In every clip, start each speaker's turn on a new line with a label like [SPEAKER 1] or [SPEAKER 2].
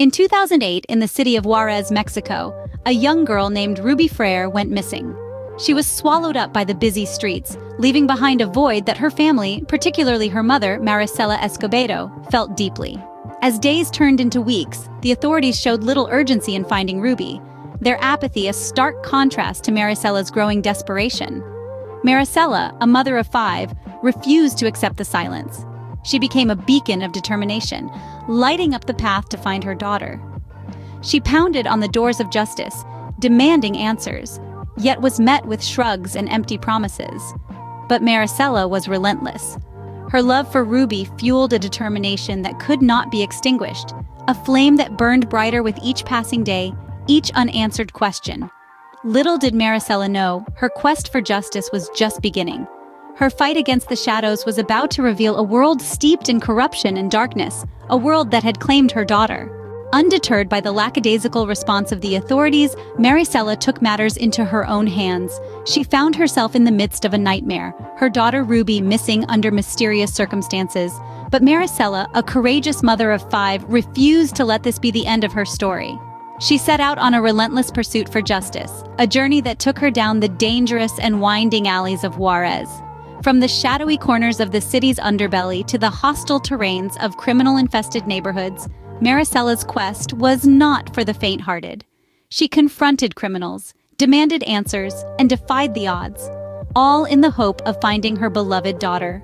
[SPEAKER 1] In 2008, in the city of Juarez, Mexico, a young girl named Ruby Frayre went missing. She was swallowed up by the busy streets, leaving behind a void that her family, particularly her mother, Marisela Escobedo, felt deeply. As days turned into weeks, the authorities showed little urgency in finding Ruby, their apathy a stark contrast to Marisela's growing desperation. Marisela, a mother of 5, refused to accept the silence. She became a beacon of determination, lighting up the path to find her daughter. She pounded on the doors of justice, demanding answers, yet was met with shrugs and empty promises. But Marisela was relentless. Her love for Ruby fueled a determination that could not be extinguished, a flame that burned brighter with each passing day, each unanswered question. Little did Marisela know, her quest for justice was just beginning. Her fight against the shadows was about to reveal a world steeped in corruption and darkness, a world that had claimed her daughter. Undeterred by the lackadaisical response of the authorities, Marisela took matters into her own hands. She found herself in the midst of a nightmare, her daughter Ruby missing under mysterious circumstances. But Marisela, a courageous mother of 5, refused to let this be the end of her story. She set out on a relentless pursuit for justice, a journey that took her down the dangerous and winding alleys of Juarez. From the shadowy corners of the city's underbelly to the hostile terrains of criminal-infested neighborhoods, Marisela's quest was not for the faint-hearted. She confronted criminals, demanded answers, and defied the odds, all in the hope of finding her beloved daughter.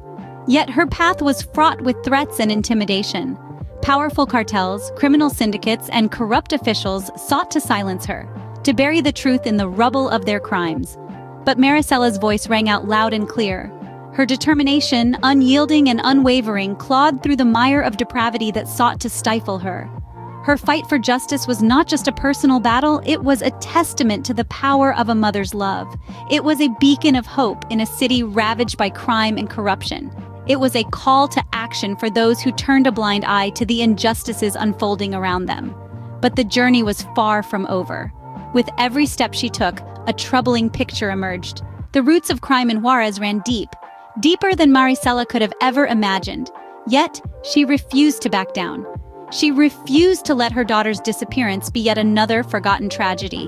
[SPEAKER 1] Yet her path was fraught with threats and intimidation. Powerful cartels, criminal syndicates, and corrupt officials sought to silence her, to bury the truth in the rubble of their crimes. But Marisela's voice rang out loud and clear. Her determination, unyielding and unwavering, clawed through the mire of depravity that sought to stifle her. Her fight for justice was not just a personal battle, it was a testament to the power of a mother's love. It was a beacon of hope in a city ravaged by crime and corruption. It was a call to action for those who turned a blind eye to the injustices unfolding around them. But the journey was far from over. With every step she took, a troubling picture emerged. The roots of crime in Juarez ran deep, deeper than Marisela could have ever imagined. Yet, she refused to back down. She refused to let her daughter's disappearance be yet another forgotten tragedy.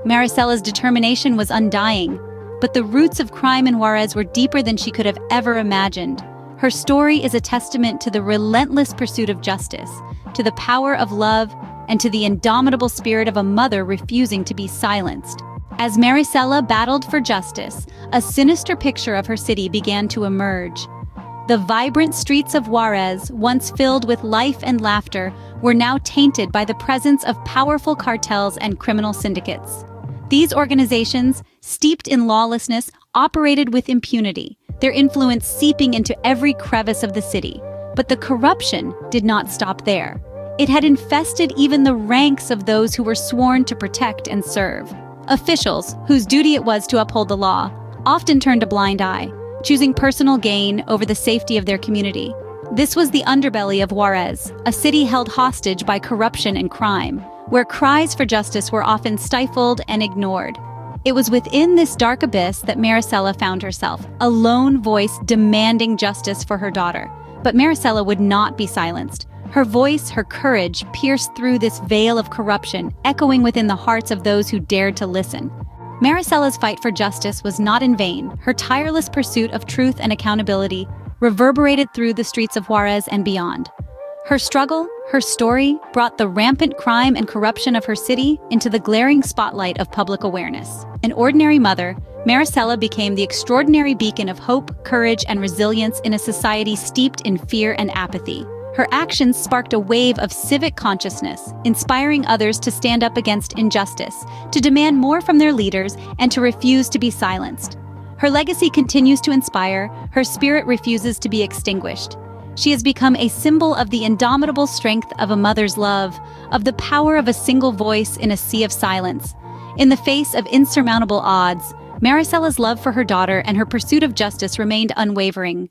[SPEAKER 1] Marisela's determination was undying, but the roots of crime in Juarez were deeper than she could have ever imagined. Her story is a testament to the relentless pursuit of justice, to the power of love, and to the indomitable spirit of a mother refusing to be silenced. As Marisela battled for justice, a sinister picture of her city began to emerge. The vibrant streets of Juarez, once filled with life and laughter, were now tainted by the presence of powerful cartels and criminal syndicates. These organizations, steeped in lawlessness, operated with impunity, their influence seeping into every crevice of the city. But the corruption did not stop there. It had infested even the ranks of those who were sworn to protect and serve. Officials, whose duty it was to uphold the law, often turned a blind eye, choosing personal gain over the safety of their community. This was the underbelly of Juarez, a city held hostage by corruption and crime, where cries for justice were often stifled and ignored. It was within this dark abyss that Marisela found herself, a lone voice demanding justice for her daughter. But Marisela would not be silenced. Her voice, her courage, pierced through this veil of corruption, echoing within the hearts of those who dared to listen. Marisela's fight for justice was not in vain. Her tireless pursuit of truth and accountability reverberated through the streets of Juarez and beyond. Her struggle, her story, brought the rampant crime and corruption of her city into the glaring spotlight of public awareness. An ordinary mother, Marisela became the extraordinary beacon of hope, courage, and resilience in a society steeped in fear and apathy. Her actions sparked a wave of civic consciousness, inspiring others to stand up against injustice, to demand more from their leaders, and to refuse to be silenced. Her legacy continues to inspire, her spirit refuses to be extinguished. She has become a symbol of the indomitable strength of a mother's love, of the power of a single voice in a sea of silence. In the face of insurmountable odds, Marisela's love for her daughter and her pursuit of justice remained unwavering.